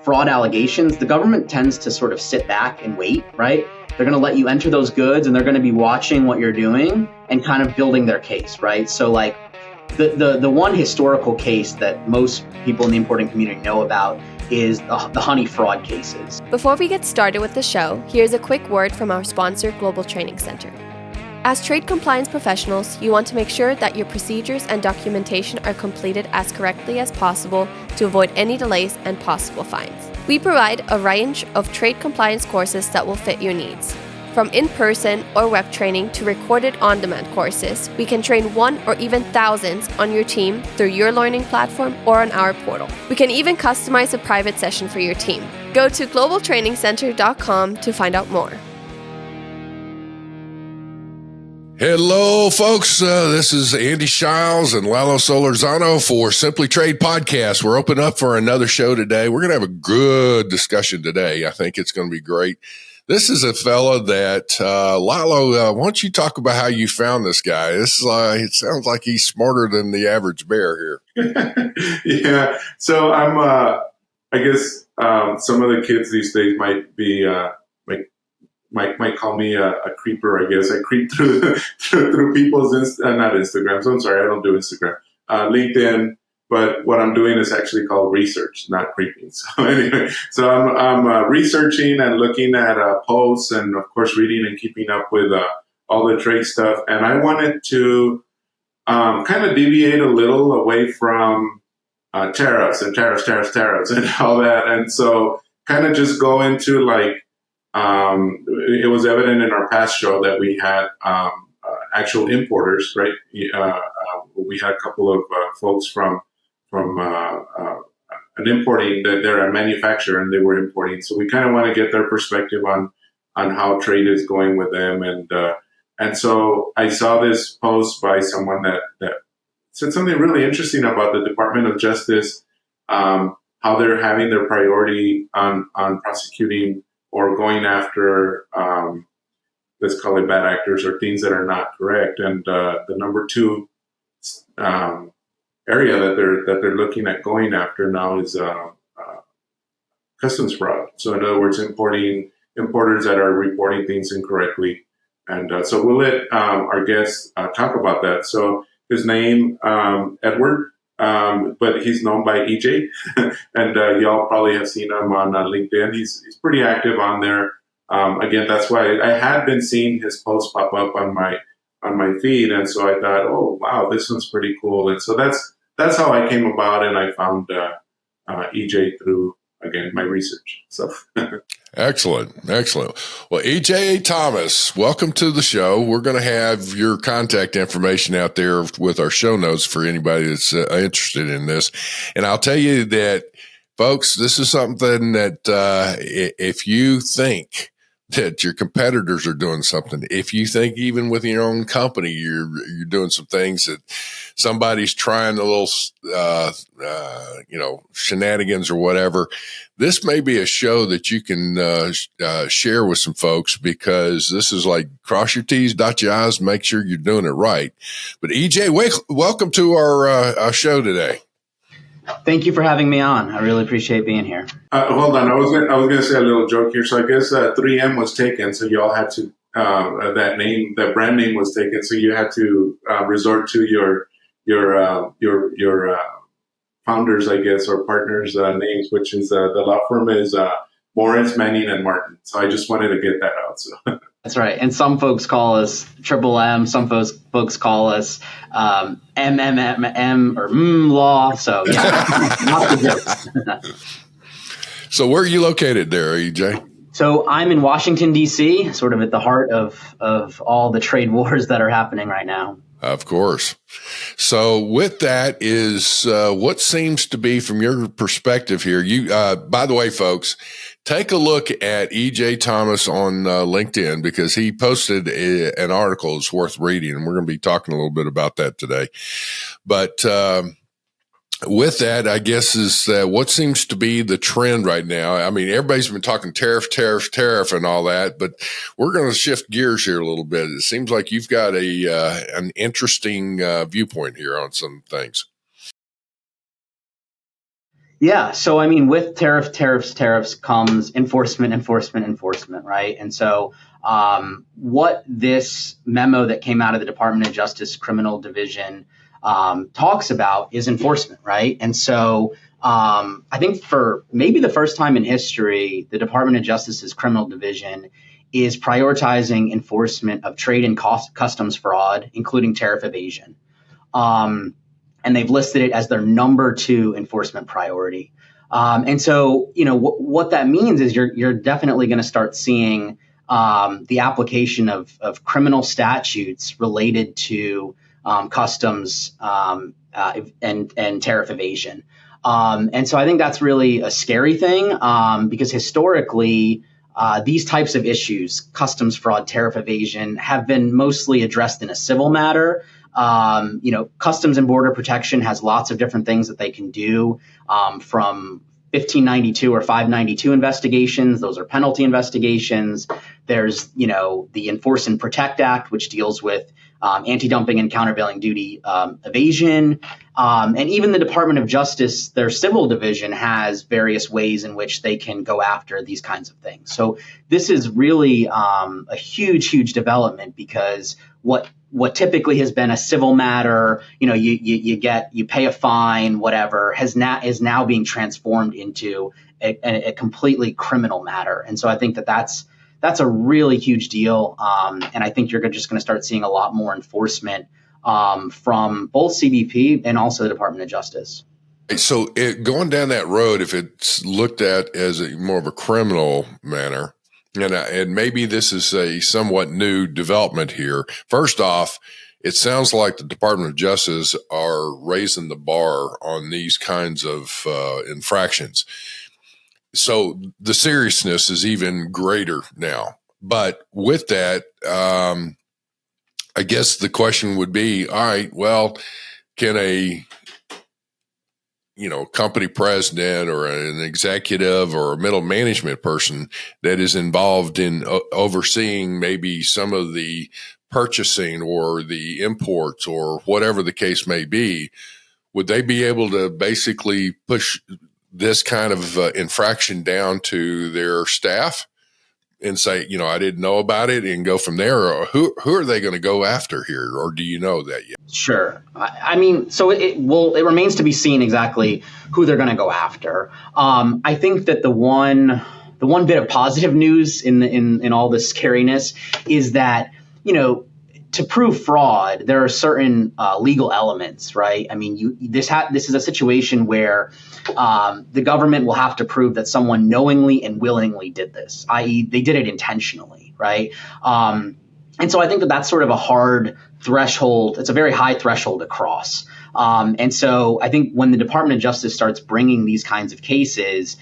fraud allegations, the government tends to sort of sit back and wait, right? They're going to let you enter those goods, and they're going to be watching what you're doing and kind of building their case, right? So like the one historical case that most people in the importing community know about is the honey fraud cases. Before we get started with the show, here's a quick word from our sponsor, Global Training Center. As trade compliance professionals, you want to make sure that your procedures and documentation are completed as correctly as possible to avoid any delays and possible fines. We provide a range of trade compliance courses that will fit your needs. From in-person or web training to recorded on-demand courses, we can train one or even thousands on your team through your learning platform or on our portal. We can even customize a private session for your team. Go to globaltrainingcenter.com to find out more. Hello, folks. This is Andy Shiles and Lalo Solorzano for Simply Trade Podcast. We're open up for another show today. We're going to have a good discussion today. I think it's going to be great. This is a fella that, Lalo, why don't you talk about how you found this guy? It sounds like he's smarter than the average bear here. Yeah. So I guess some of the kids these days might be, might call me a creeper, I guess. I creep through people's, not Instagram. So I'm sorry, I don't do Instagram. LinkedIn. But what I'm doing is actually called research, not creeping. So anyway, so I'm researching and looking at posts and, of course, reading and keeping up with all the trade stuff. And I wanted to kind of deviate a little away from tariffs and all that. And so kind of just go into it was evident in our past show that we had actual importers, right? We had a couple of folks from an importing, that they're a manufacturer and they were importing. So we kind of want to get their perspective on how trade is going with them. And so I saw this post by someone that said something really interesting about the Department of Justice, how they're having their priority on prosecuting or going after, let's call it bad actors or things that are not correct. And the number two area that they're looking at going after now is customs fraud. So in other words, importers that are reporting things incorrectly. And so we'll let our guest talk about that. So his name, Edward, but he's known by EJ. And y'all probably have seen him on LinkedIn. He's pretty active on there. Again, that's why I had been seeing his posts pop up on my feed, and so I thought, oh wow, this one's pretty cool. And so that's how I came about, and I found EJ through, again, my research. So Excellent. Well, EJ Thomas, welcome to the show. We're going to have your contact information out there with our show notes for anybody that's interested in this. And I'll tell you that, folks, this is something that if you think that your competitors are doing something, if you think even with your own company you're doing some things that somebody's trying a little shenanigans or whatever, this may be a show that you can share with some folks, because this is like cross your T's, dot your I's, make sure you're doing it right. But EJ, welcome to our show today. Thank you for having me on. I really appreciate being here. Hold on, I was gonna say a little joke here. So I guess 3M was taken, so y'all had to that brand name was taken, so you had to resort to your founders, I guess, or partners' names, which is the law firm is Morris, Manning, and Martin. So I just wanted to get that out. So. That's right. And some folks call us Triple M. Some folks call us MMM or Law. So yeah, not the jokes. So where are you located there, EJ? So I'm in Washington, D.C., sort of at the heart of all the trade wars that are happening right now. Of course. So with that is what seems to be, from your perspective here, you, by the way, folks, take a look at EJ Thomas on LinkedIn, because he posted an article that's worth reading, and we're going to be talking a little bit about that today. But with that, I guess, is what seems to be the trend right now. I mean, everybody's been talking tariff and all that, but we're going to shift gears here a little bit. It seems like you've got an interesting viewpoint here on some things. Yeah. So, I mean, with tariffs comes enforcement, right? And so, what this memo that came out of the Department of Justice Criminal Division talks about is enforcement, right? And so, I think for maybe the first time in history, the Department of Justice's Criminal Division is prioritizing enforcement of trade and customs fraud, including tariff evasion. And they've listed it as their number 2 enforcement priority. And so, what that means is you're definitely going to start seeing the application of criminal statutes related to customs and tariff evasion. And so I think that's really a scary thing because historically, these types of issues, customs fraud, tariff evasion, have been mostly addressed in a civil matter. Customs and Border Protection has lots of different things that they can do, from 1592 or 592 investigations. Those are penalty investigations. There's, the Enforce and Protect Act, which deals with anti-dumping and countervailing duty evasion. And even the Department of Justice, their civil division, has various ways in which they can go after these kinds of things. So this is really a huge development, because what typically has been a civil matter, you pay a fine, whatever, is now being transformed into a completely criminal matter. And so I think that's a really huge deal. And I think you're just going to start seeing a lot more enforcement from both CBP and also the Department of Justice. So going down that road, if it's looked at as more of a criminal manner, and maybe this is a somewhat new development here. First off, it sounds like the Department of Justice are raising the bar on these kinds of infractions. So the seriousness is even greater now. But with that, I guess the question would be, all right, well, can a company president or an executive or a middle management person that is involved in overseeing maybe some of the purchasing or the imports or whatever the case may be, would they be able to basically push this kind of infraction down to their staff and say, I didn't know about it, and go from there? Or who are they going to go after here? Or do you know that yet? Sure. I mean, so it remains to be seen exactly who they're going to go after. I think that the one bit of positive news in all this scariness is that, to prove fraud, there are certain legal elements, right? I mean, this is a situation where the government will have to prove that someone knowingly and willingly did this, i.e., they did it intentionally, right? And so I think that that's sort of a hard threshold. It's a very high threshold to cross. And so I think when the Department of Justice starts bringing these kinds of cases,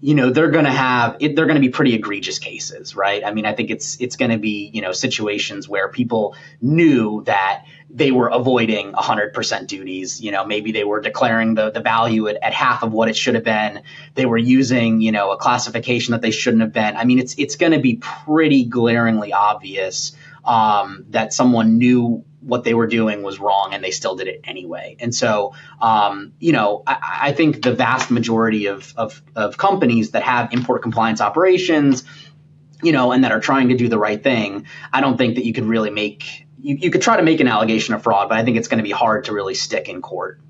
they're going to be pretty egregious cases, right? I mean, I think it's going to be, situations where people knew that they were avoiding 100% duties. Maybe they were declaring the value at half of what it should have been. They were using, a classification that they shouldn't have been. I mean, it's going to be pretty glaringly obvious that someone knew what they were doing was wrong and they still did it anyway. And so, I think the vast majority of companies that have import compliance operations, and that are trying to do the right thing, I don't think that you could really you could try to make an allegation of fraud, but I think it's going to be hard to really stick in court.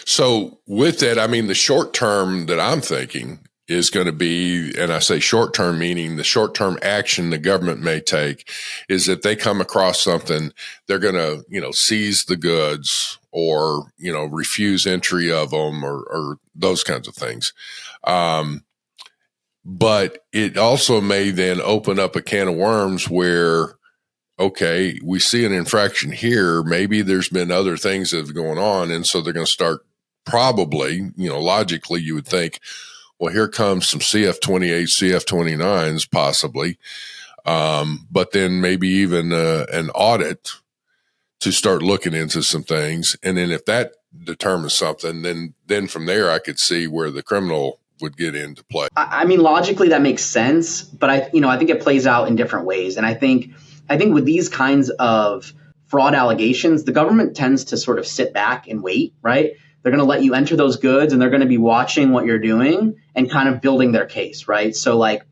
So with that, I mean, the short term that I'm thinking is going to be, and I say short term, meaning the short term action the government may take, is that they come across something, they're going to, seize the goods or, refuse entry of them or those kinds of things. But it also may then open up a can of worms where, okay, we see an infraction here. Maybe there's been other things that have gone on. And so they're going to start probably, logically you would think, well, here comes some CF-28, CF-29s possibly, but then maybe even an audit to start looking into some things. And then if that determines something, then from there I could see where the criminal would get into play. I mean, logically that makes sense, but I think it plays out in different ways. And I think with these kinds of fraud allegations, the government tends to sort of sit back and wait, right? they're going to let you enter those goods, and they're going to be watching what you're doing and kind of building their case, right? So like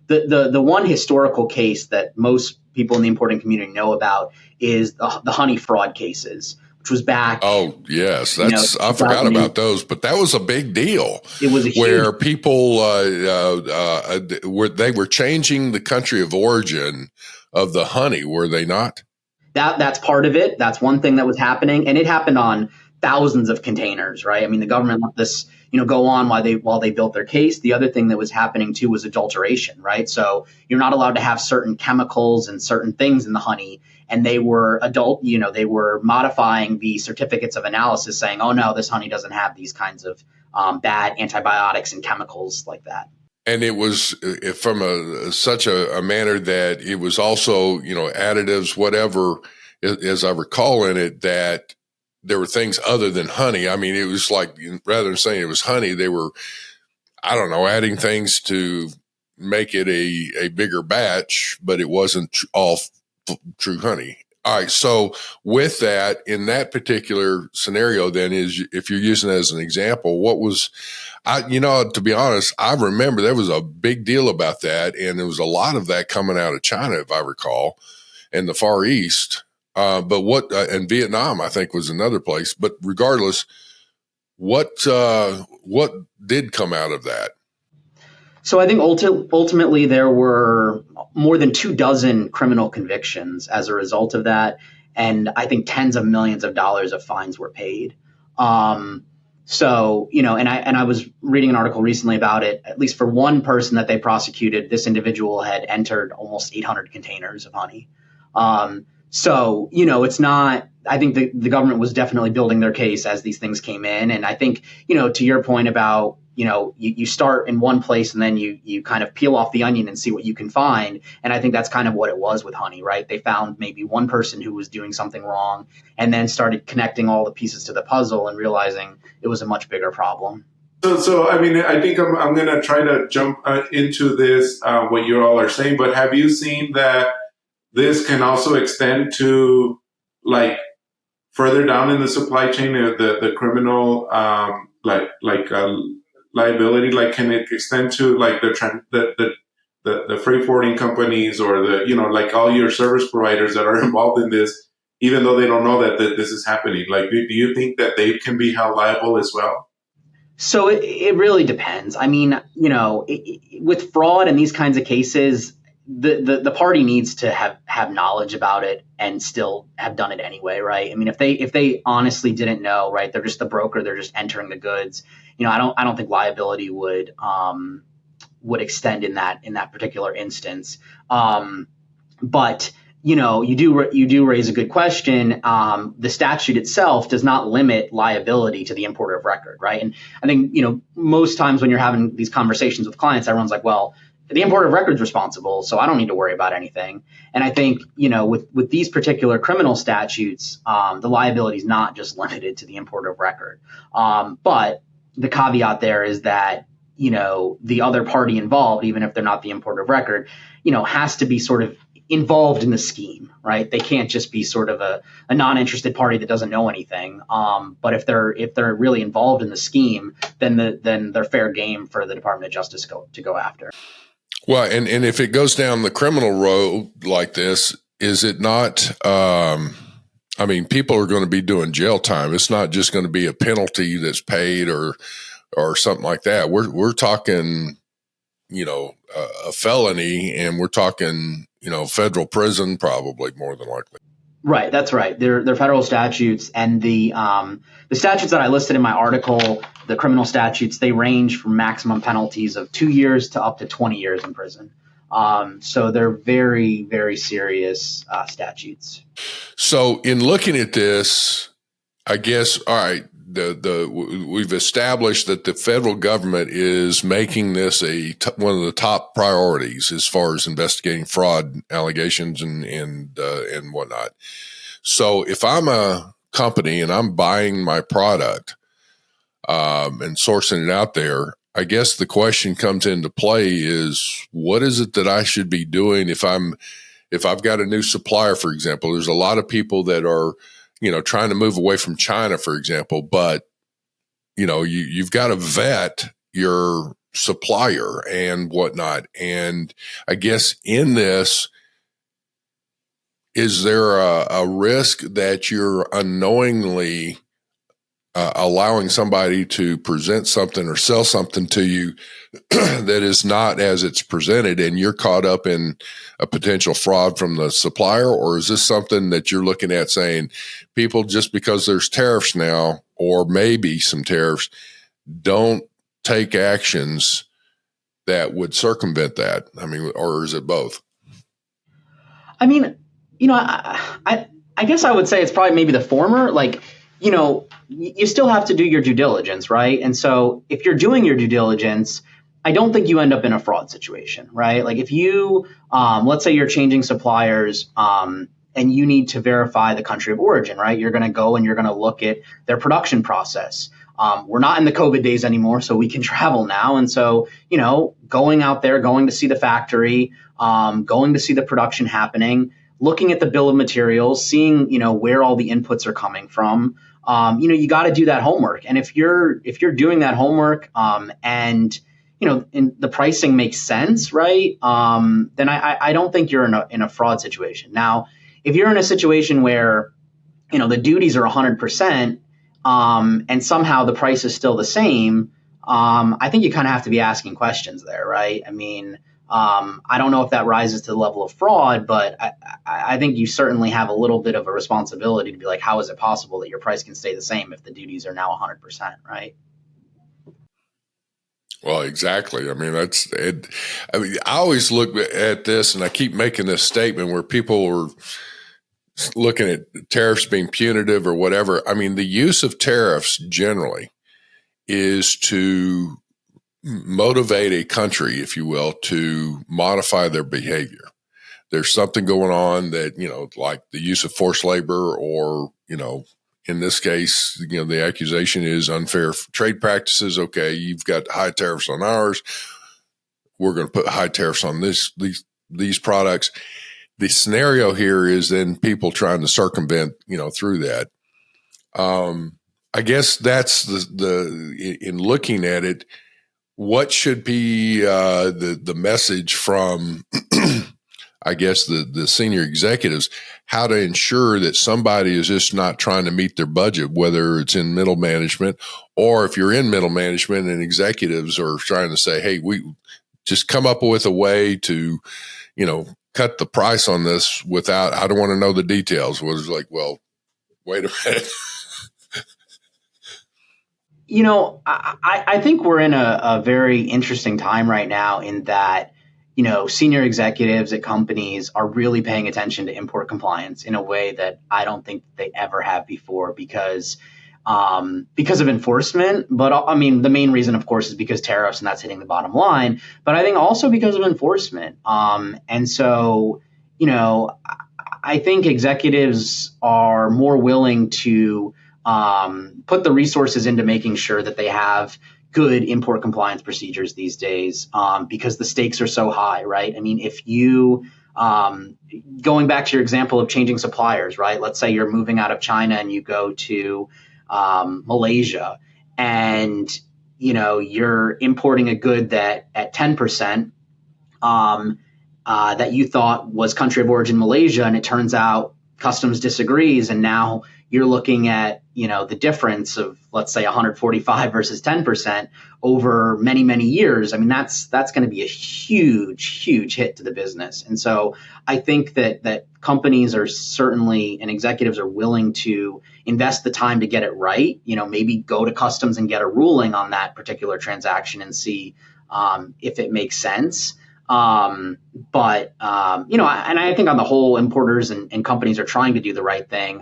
the one historical case that most people in the importing community know about is the honey fraud cases, which was back. Oh yes, I forgot 2008. about those, but that was a big deal. It was a where huge, people they were changing the country of origin of the honey, were they not? that's part of it. That's one thing that was happening, and it happened on thousands of containers, right? I mean, the government let this, go on while they built their case. The other thing that was happening too was adulteration, right? So you're not allowed to have certain chemicals and certain things in the honey, and they were they were modifying the certificates of analysis, saying, "Oh no, this honey doesn't have these kinds of bad antibiotics and chemicals like that." And it was from such a manner that it was also, additives, whatever, as I recall in it, that there were things other than honey. I mean, it was like, rather than saying it was honey, they were, I don't know, adding things to make it a bigger batch, but it wasn't all true honey. All right. So with that, in that particular scenario, then is if you're using it as an example, what was, to be honest, I remember there was a big deal about that. And there was a lot of that coming out of China, if I recall, and the Far East. But and Vietnam, I think, was another place. But regardless, what did come out of that? So I think ultimately there were more than 24 criminal convictions as a result of that, and I think tens of millions of dollars of fines were paid. So and I was reading an article recently about it. At least for one person that they prosecuted, this individual had entered almost 800 containers of honey. So, it's not, I think the government was definitely building their case as these things came in. And I think, to your point about, you start in one place and then you kind of peel off the onion and see what you can find. And I think that's kind of what it was with honey, right? They found maybe one person who was doing something wrong and then started connecting all the pieces to the puzzle and realizing it was a much bigger problem. So I mean, I think I'm going to try to jump into this, what you all are saying, but have you seen that this can also extend to like further down in the supply chain, the criminal liability? Like, can it extend to like the freight forwarding companies or like all your service providers that are involved in this, even though they don't know that this is happening? Like, do you think that they can be held liable as well? So it really depends. I mean, with fraud and these kinds of cases, the party needs to have knowledge about it and still have done it anyway, right? I mean, if they honestly didn't know, right, they're just the broker, they're just entering the goods. I don't think liability would extend in that particular instance. But you do raise a good question. The statute itself does not limit liability to the importer of record, right? And I think most times when you're having these conversations with clients, everyone's like, well, the importer of record is responsible, so I don't need to worry about anything. And I think, with these particular criminal statutes, the liability is not just limited to the importer of record. But the caveat there is that, the other party involved, even if they're not the importer of record, has to be sort of involved in the scheme, right? They can't just be sort of a non-interested party that doesn't know anything. But if they're really involved in the scheme, then they're fair game for the Department of Justice to go after. Well, and if it goes down the criminal road like this, is it not? I mean, people are going to be doing jail time. It's not just going to be a penalty that's paid or something like that. We're talking, a felony, and we're talking, federal prison, probably more than likely. Right, that's right. They're federal statutes, and the statutes that I listed in my article, the criminal statutes, they range from maximum penalties of 2 years to up to 20 years in prison. So they're very, very serious statutes. So in looking at this, I guess, all right, we've established that the federal government is making this one of the top priorities as far as investigating fraud allegations and whatnot. So if I'm a company and I'm buying my product and sourcing it out there, I guess the question comes into play is, what is it that I should be doing if I've got a new supplier, for example? There's a lot of people that are trying to move away from China, for example, but you've got to vet your supplier and whatnot. And I guess in this, is there a risk that you're unknowingly allowing somebody to present something or sell something to you that is not as it's presented, and you're caught up in a potential fraud from the supplier? Or is this something that you're looking at saying, people, just because there's tariffs now, or maybe some tariffs, don't take actions that would circumvent that? I mean, or is it both? I mean, I guess I would say it's probably maybe the former. Like, you still have to do your due diligence, right? And so if you're doing your due diligence, I don't think you end up in a fraud situation, right? Like if you, let's say you're changing suppliers, and you need to verify the country of origin, right? You're going to go and you're going to look at their production process. We're not in the COVID days anymore, so we can travel now. And so, going out there, going to see the factory, going to see the production happening, looking at the bill of materials, seeing, where all the inputs are coming from. You got to do that homework. And if you're doing that homework, and the pricing makes sense, right? Then I don't think you're in a fraud situation. Now, if you're in a situation where, the duties are 100%, and somehow the price is still the same, I think you kind of have to be asking questions there, right? I mean, I don't know if that rises to the level of fraud, but I think you certainly have a little bit of a responsibility to be like, how is it possible that your price can stay the same if the duties are now 100%, right? Well, exactly. I mean, that's it. I mean, I always look at this, and I keep making this statement where people are looking at tariffs being punitive or whatever. I mean, the use of tariffs generally is to motivate a country, if you will, to modify their behavior. There's something going on that, like the use of forced labor, or, in this case, the accusation is unfair trade practices. Okay, you've got high tariffs on ours. We're going to put high tariffs on these products. The scenario here is then people trying to circumvent, through that. I guess that's in looking at it, what should be the message from, I guess, the senior executives, how to ensure that somebody is just not trying to meet their budget, whether it's in middle management, or if you're in middle management and executives are trying to say, hey, we just come up with a way to, cut the price on this without, I don't want to know the details. Was like, well, wait a minute. I think we're in a very interesting time right now in that, senior executives at companies are really paying attention to import compliance in a way that I don't think they ever have before because of enforcement. But I mean, the main reason, of course, is because tariffs, and that's hitting the bottom line. But I think also because of enforcement. And so, I think executives are more willing to put the resources into making sure that they have good import compliance procedures these days, because the stakes are so high, right? I mean, if you, going back to your example of changing suppliers, right? Let's say you're moving out of China and you go to Malaysia, and, you're importing a good that at 10%, that you thought was country of origin Malaysia, and it turns out customs disagrees, and now you're looking at, the difference of, let's say, 145 versus 10% over many, many years. I mean, that's going to be a huge, huge hit to the business. And so I think that companies are certainly, and executives are willing to invest the time to get it right. Maybe go to customs and get a ruling on that particular transaction and see if it makes sense. And I think on the whole, importers and companies are trying to do the right thing.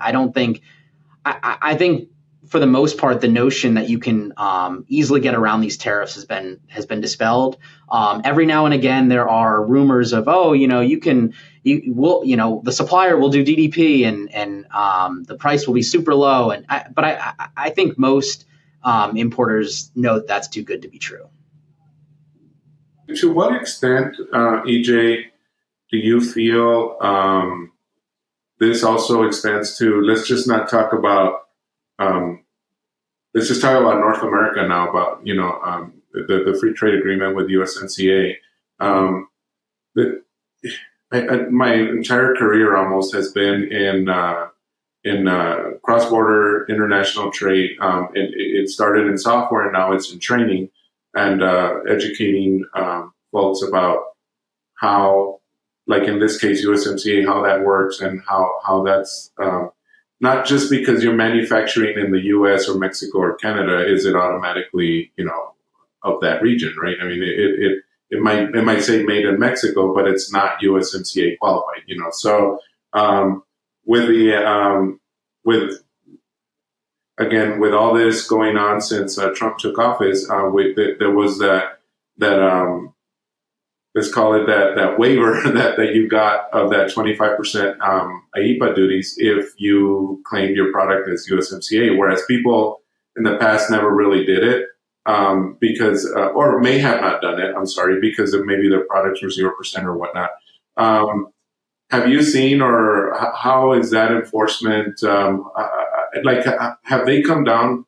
I think for the most part, the notion that you can easily get around these tariffs has been dispelled. Every now and again, there are rumors of, the supplier will do DDP and the price will be super low. But I think most importers know that that's too good to be true. To what extent, EJ, do you feel this also extends to, let's just not talk about let's just talk about North America now, about, the free trade agreement with USMCA. The, my entire career almost has been in cross-border international trade. It started in software, and now it's in training and educating folks about how, like in this case, USMCA, how that works, and how that's not just because you're manufacturing in the U.S. or Mexico or Canada is it automatically, of that region, right? I mean, it might say made in Mexico, but it's not USMCA qualified, So with with all this going on since Trump took office, there was that let's call it that waiver that you got of that 25% IEPA duties if you claimed your product as USMCA, whereas people in the past never really did it because, or may have not done it, I'm sorry, because of maybe their products were 0% or whatnot. Have you seen, or how is that enforcement, have they come down,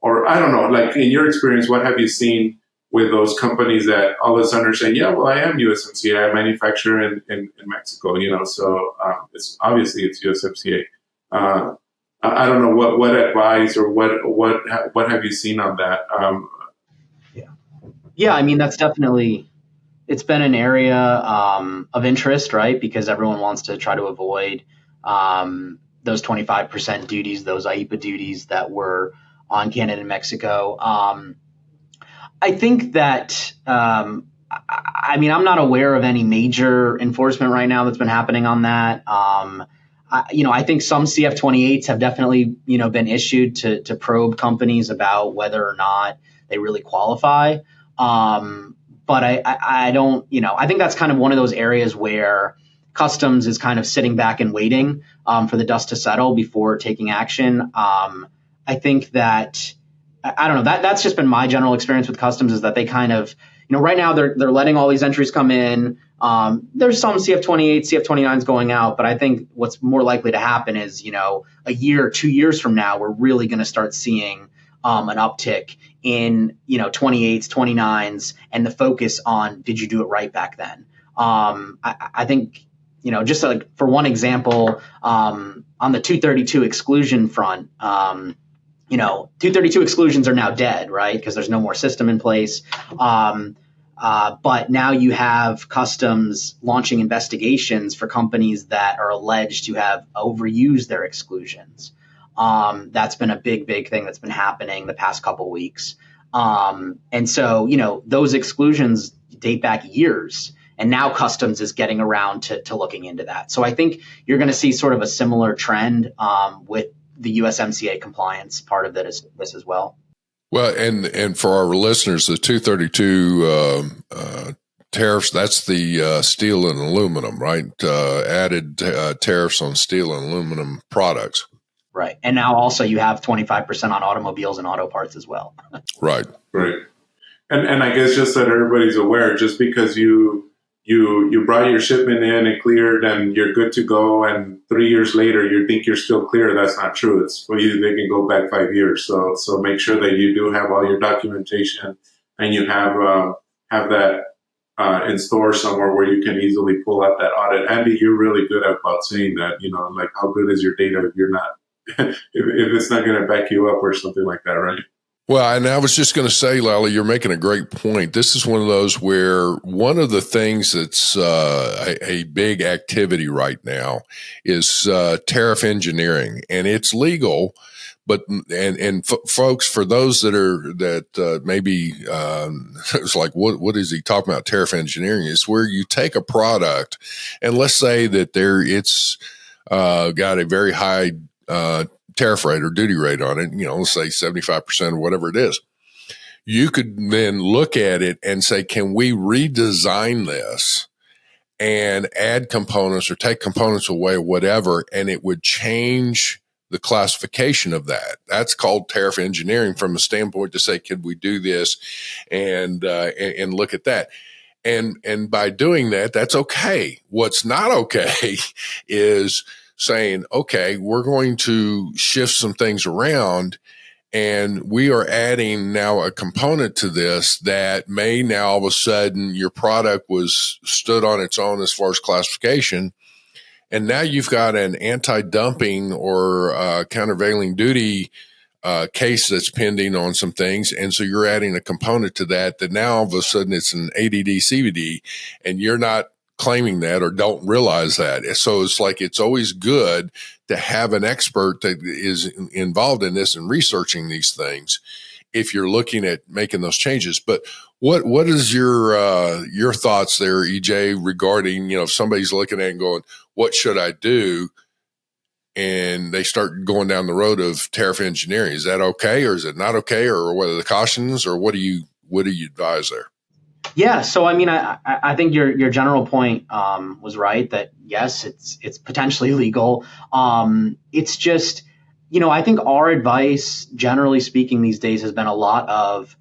or I don't know, like in your experience, what have you seen with those companies that all of a sudden are saying, yeah, well, I am USMCA, I manufacture in Mexico, so it's obviously it's USMCA. I don't know what advice or what have you seen on that? Yeah, I mean, that's definitely, it's been an area of interest, right? Because everyone wants to try to avoid those 25% duties, those IEPA duties that were on Canada and Mexico. I think that, I mean, I'm not aware of any major enforcement right now that's been happening on that. I think some CF-28s have definitely, been issued to probe companies about whether or not they really qualify. But I don't, I think that's kind of one of those areas where customs is kind of sitting back and waiting for the dust to settle before taking action. I think that, I don't know, that's just been my general experience with customs, is that they kind of, right now they're letting all these entries come in. There's some CF-28, CF-29s going out, but I think what's more likely to happen is, a year, 2 years from now, we're really going to start seeing an uptick in, 28s, 29s, and the focus on, did you do it right back then? I think, just like for one example, on the 232 exclusion front, 232 exclusions are now dead, right? Because there's no more system in place. But now you have customs launching investigations for companies that are alleged to have overused their exclusions. That's been a big thing that's been happening the past couple weeks. And so, those exclusions date back years, and now customs is getting around to looking into that. So I think you're going to see sort of a similar trend with the USMCA compliance part of this as well. Well, and for our listeners, the 232 tariffs, that's the steel and aluminum, right? Added tariffs on steel and aluminum products. Right. And now also you have 25% on automobiles and auto parts as well. Right. Right. And I guess just that everybody's aware, just because you brought your shipment in and cleared and you're good to go, and 3 years later you think you're still clear, that's not true. It's for you, they can go back 5 years. So make sure that you do have all your documentation, and you have that in store somewhere where you can easily pull out that audit. Andy, you're really good about saying that, like how good is your data if you're not, if it's not going to back you up or something like that, right? Well, and I was just going to say, Lally, you're making a great point. This is one of those where one of the things that's a big activity right now is tariff engineering, and it's legal. But folks, for those that maybe it's like, what is he talking about? Tariff engineering is where you take a product, and let's say that it's got a very high tariff rate or duty rate on it, let's say 75% or whatever it is. You could then look at it and say, can we redesign this and add components or take components away, whatever, and it would change the classification of that. That's called tariff engineering, from a standpoint to say, can we do this and look at that? And by doing that, that's okay. What's not okay is saying, okay, we're going to shift some things around And we are adding now a component to this that may now all of a sudden your product was stood on its own as far as classification. And now you've got an anti-dumping or countervailing duty case that's pending on some things. And so you're adding a component to that now all of a sudden it's an ADD CVD and you're not claiming that or don't realize that. So it's like, it's always good to have an expert that is involved in this and researching these things if you're looking at making those changes. But what is your thoughts there, EJ, regarding, if somebody's looking at it and going, what should I do? And they start going down the road of tariff engineering. Is that okay, or is it not okay, or what are the cautions, or what do you advise there? Yeah, so I mean, I think your general point was right that yes, it's potentially legal. It's just, I think our advice, generally speaking, these days has been a lot of,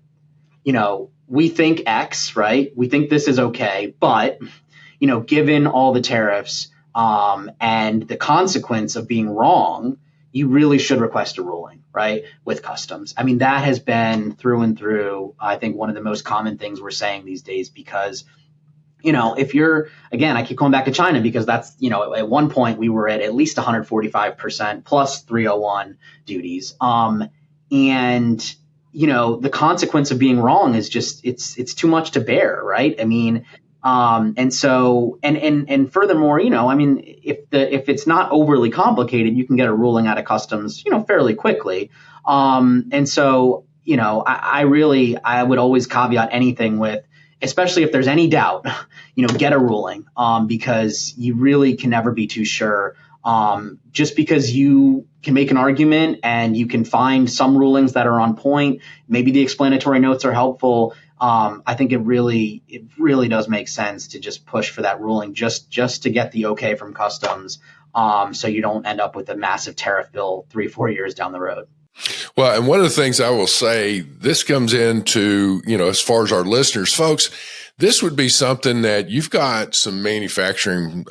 we think X, right? We think this is okay, but given all the tariffs and the consequence of being wrong, you really should request a ruling, right, with customs. I mean, that has been through and through, I think, one of the most common things we're saying these days because, if you're, again, I keep going back to China because that's, at one point we were at least 145% plus 301 duties. And, the consequence of being wrong is just, it's too much to bear, right? I mean, and so, and furthermore, I mean, if it's not overly complicated, you can get a ruling out of customs, fairly quickly. And so, I would always caveat anything with, especially if there's any doubt, get a ruling, because you really can never be too sure. Just because you can make an argument and you can find some rulings that are on point, maybe the explanatory notes are helpful. I think it really does make sense to just push for that ruling just to get the okay from customs, so you don't end up with a massive tariff bill 3-4 years down the road. Well, and one of the things I will say, this comes into, as far as our listeners, folks, this would be something that you've got some manufacturing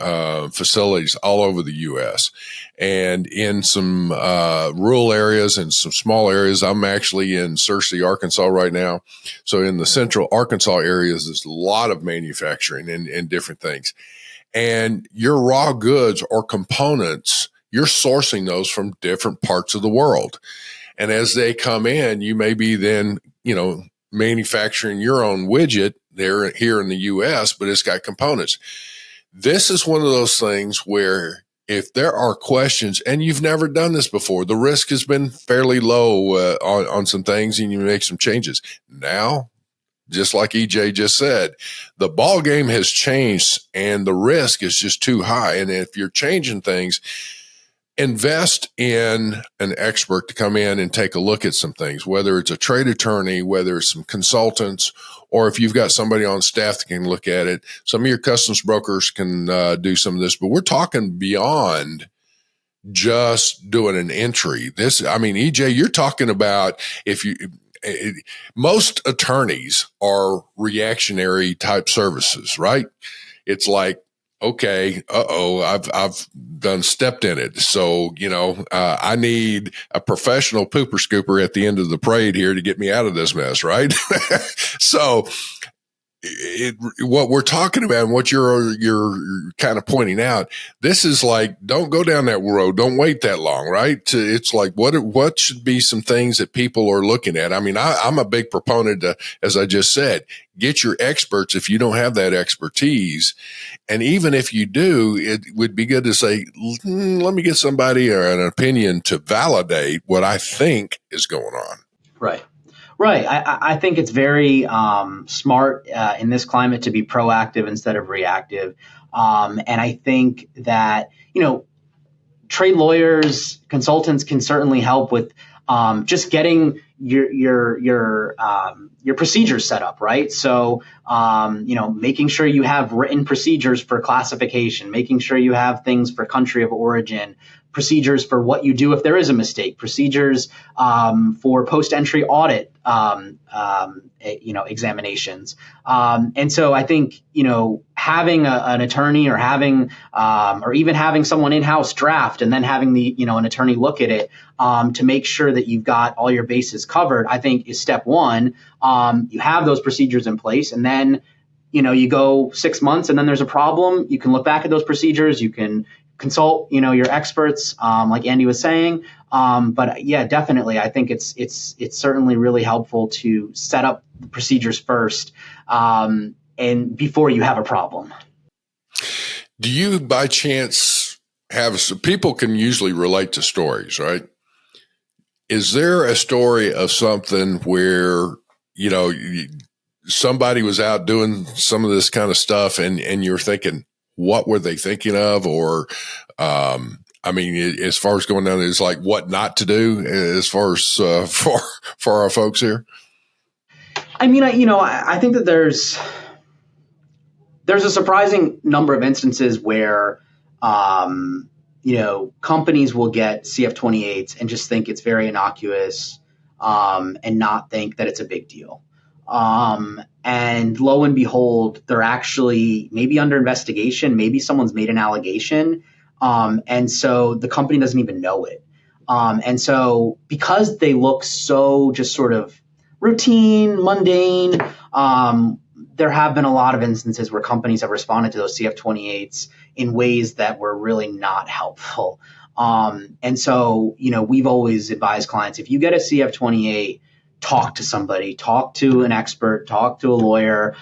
facilities all over the U.S. and in some rural areas and some small areas. I'm actually in Searcy, Arkansas right now. So in the central Arkansas areas, there's a lot of manufacturing and different things. And your raw goods or components, you're sourcing those from different parts of the world. And as they come in, you may be then, manufacturing your own widget there here in the U.S., but it's got components. This is one of those things where if there are questions and you've never done this before, the risk has been fairly low on some things and you make some changes. Now, just like EJ just said, the ball game has changed and the risk is just too high. And if you're changing things, invest in an expert to come in and take a look at some things, whether it's a trade attorney, whether it's some consultants, or if you've got somebody on staff that can look at it. Some of your customs brokers can do some of this, but we're talking beyond just doing an entry. EJ, you're talking about most attorneys are reactionary type services, right? It's like, okay, I've done stepped in it. So, I need a professional pooper scooper at the end of the parade here to get me out of this mess, right? So what we're talking about and what you're kind of pointing out, this is like, don't go down that road. Don't wait that long, right? It's like, what should be some things that people are looking at? I mean, I'm a big proponent to, as I just said, get your experts if you don't have that expertise. And even if you do, it would be good to say, let me get somebody or an opinion to validate what I think is going on. Right. Right. I think it's very smart in this climate to be proactive instead of reactive. And I think that, trade lawyers, consultants can certainly help with just getting your procedures set up, right? So, making sure you have written procedures for classification, making sure you have things for country of origin, procedures for what you do if there is a mistake, procedures for post-entry audit, examinations. And so I think, having an attorney or having or even having someone in-house draft and then having an attorney look at it to make sure that you've got all your bases covered, I think is step one. You have those procedures in place, and then you go 6 months and then there's a problem. You can look back at those procedures. You can consult your experts, like Andy was saying. But yeah, definitely, I think it's certainly really helpful to set up the procedures first. And before you have a problem. Do you by chance people can usually relate to stories, right? Is there a story of something where, somebody was out doing some of this kind of stuff and you're thinking, what were they thinking of? Or, as far as going down, it's like what not to do as far as for our folks here? I think that there's a surprising number of instances where, companies will get CF-28s and just think it's very innocuous, and not think that it's a big deal. And lo and behold, they're actually maybe under investigation. Maybe someone's made an allegation. And so the company doesn't even know it. And so because they look so just sort of routine, mundane, there have been a lot of instances where companies have responded to those CF-28s in ways that were really not helpful. And so, we've always advised clients, if you get a CF-28, talk to somebody, talk to an expert, talk to a lawyer,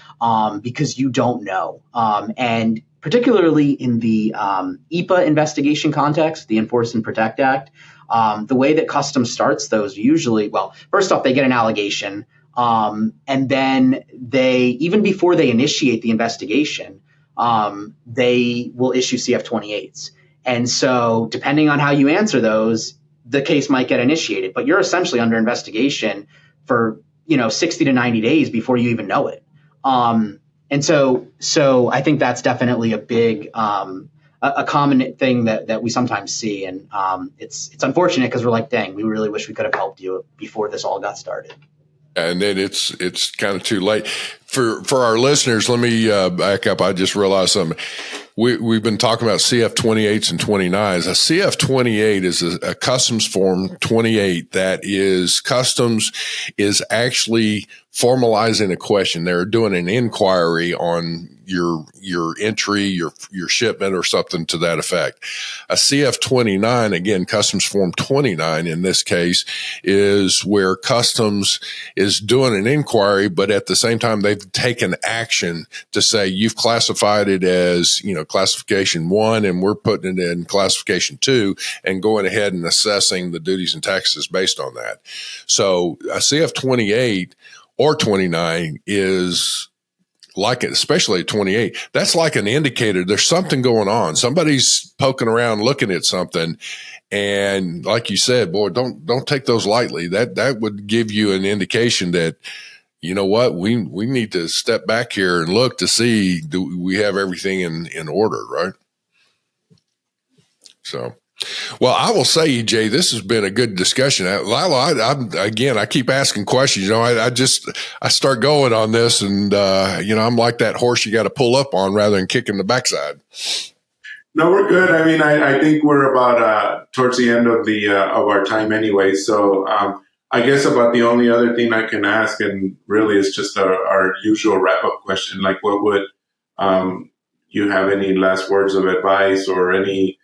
because you don't know. And particularly in the EPA investigation context, the Enforce and Protect Act, the way that Customs starts those usually, first off, they get an allegation. And then even before they initiate the investigation, they will issue CF-28s. And so depending on how you answer those, the case might get initiated, but you're essentially under investigation for, 60 to 90 days before you even know it. And so I think that's definitely a big, a common thing that we sometimes see. And it's unfortunate because we're like, dang, we really wish we could have helped you before this all got started. And then it's kind of too late for our listeners. Let me back up. I just realized something. We've been talking about CF-28s and 29s. A CF-28 is a Customs Form 28 that is Customs is actually formalizing a question. They're doing an inquiry on your entry, your shipment, or something to that effect. A CF-29, again, Customs Form 29 in this case, is where Customs is doing an inquiry, but at the same time, they've taken action to say, you've classified it as, classification 1, and we're putting it in classification 2 and going ahead and assessing the duties and taxes based on that. So a CF-28 or 29 is like it, especially 28. That's like an indicator. There's something going on. Somebody's poking around, looking at something. And like you said, boy, don't take those lightly. That would give you an indication that, you know what, we need to step back here and look to see, do we have everything in order, right? So, well, I will say, EJ, this has been a good discussion. Lila, I keep asking questions. I start going on this, and I'm like that horse you got to pull up on rather than kicking the backside. No, we're good. I think we're about towards the end of of our time anyway. So I guess about the only other thing I can ask, and really is just our usual wrap-up question, like what would you have any last words of advice or any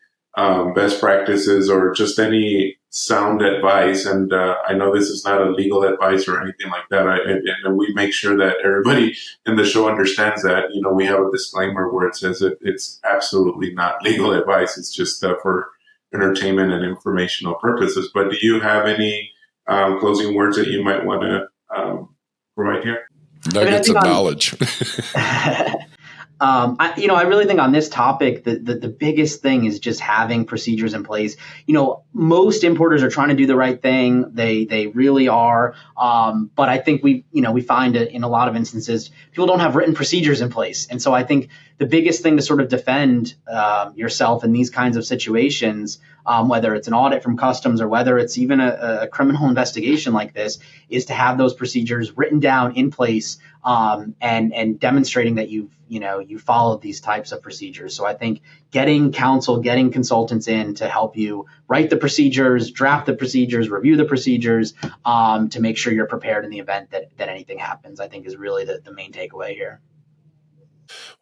best practices or just any sound advice? And I know this is not a legal advice or anything like that. And we make sure that everybody in the show understands that, we have a disclaimer where it says it's absolutely not legal advice. It's just for entertainment and informational purposes. But do you have any closing words that you might want to provide here? Nuggets of knowledge. I really think on this topic, the biggest thing is just having procedures in place. Most importers are trying to do the right thing. They really are. But I think we find it in a lot of instances, people don't have written procedures in place. And so I think the biggest thing to sort of defend yourself in these kinds of situations whether it's an audit from customs or whether it's even a criminal investigation like this, is to have those procedures written down in place, and demonstrating that you followed these types of procedures. So I think getting counsel, getting consultants in to help you write the procedures, draft the procedures, review the procedures, to make sure you're prepared in the event that anything happens, I think is really the main takeaway here.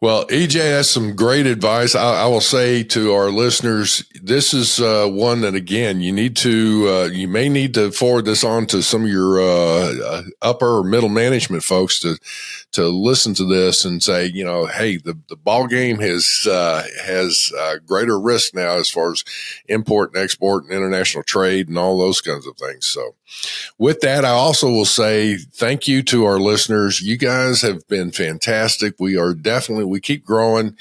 Well, EJ, that's some great advice. I will say to our listeners, this is one that, again, you may need to forward this on to some of your upper or middle management folks to listen to this and say, hey, the ball game has greater risk now as far as import and export and international trade and all those kinds of things. So with that, I also will say thank you to our listeners. You guys have been fantastic. We keep growing,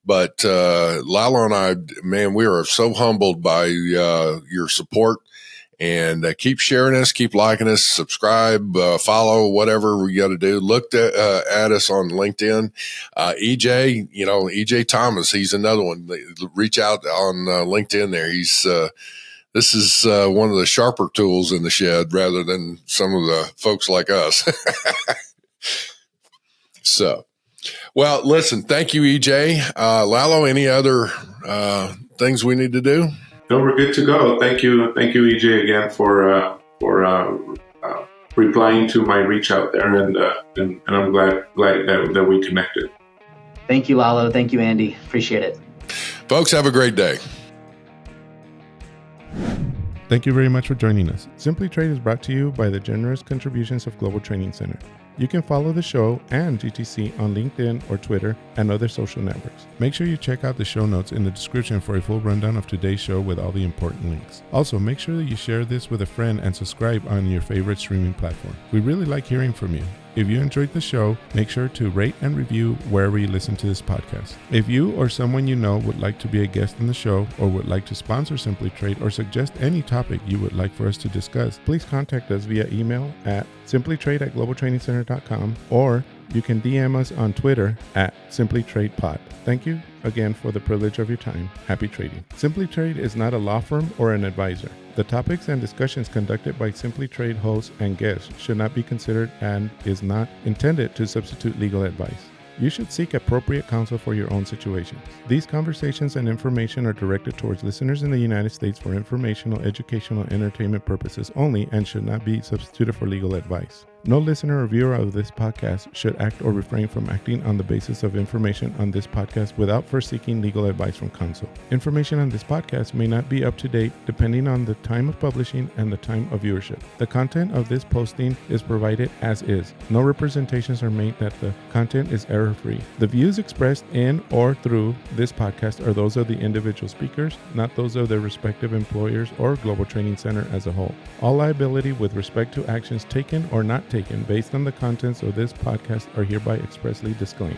but Lalo and I, man, we are so humbled by your support, and keep sharing us, keep liking us, subscribe, follow, whatever we got to do. Look at us on LinkedIn. EJ Thomas, he's another one. Reach out on LinkedIn there. This is one of the sharper tools in the shed rather than some of the folks like us. So, well, listen, thank you, EJ. Lalo, any other things we need to do? No, we're good to go. Thank you, EJ, again for replying to my reach out there, and I'm glad that we connected. Thank you, Lalo. Thank you, Andy. Appreciate it. Folks, have a great day. Thank you very much for joining us. Simply Trade is brought to you by the generous contributions of Global Training Center. You can follow the show and GTC on LinkedIn or Twitter and other social networks. Make sure you check out the show notes in the description for a full rundown of today's show with all the important links. Also, make sure that you share this with a friend and subscribe on your favorite streaming platform. We really like hearing from you. If you enjoyed the show, make sure to rate and review wherever you listen to this podcast. If you or someone you know would like to be a guest on the show or would like to sponsor Simply Trade or suggest any topic you would like for us to discuss, please contact us via email at simplytrade@globaltrainingcenter.com, or you can DM us on Twitter at simplytradepod. Thank you again for the privilege of your time. Happy trading. Simply Trade is not a law firm or an advisor. The topics and discussions conducted by Simply Trade hosts and guests should not be considered and is not intended to substitute legal advice. You should seek appropriate counsel for your own situations. These conversations and information are directed towards listeners in the United States for informational, educational, and entertainment purposes only and should not be substituted for legal advice. No listener or viewer of this podcast should act or refrain from acting on the basis of information on this podcast without first seeking legal advice from counsel. Information on this podcast may not be up to date depending on the time of publishing and the time of viewership. The content of this posting is provided as is. No representations are made that the content is error-free. The views expressed in or through this podcast are those of the individual speakers, not those of their respective employers or Global Training Center as a whole. All liability with respect to actions taken or not taken based on the contents of this podcast are hereby expressly disclaimed.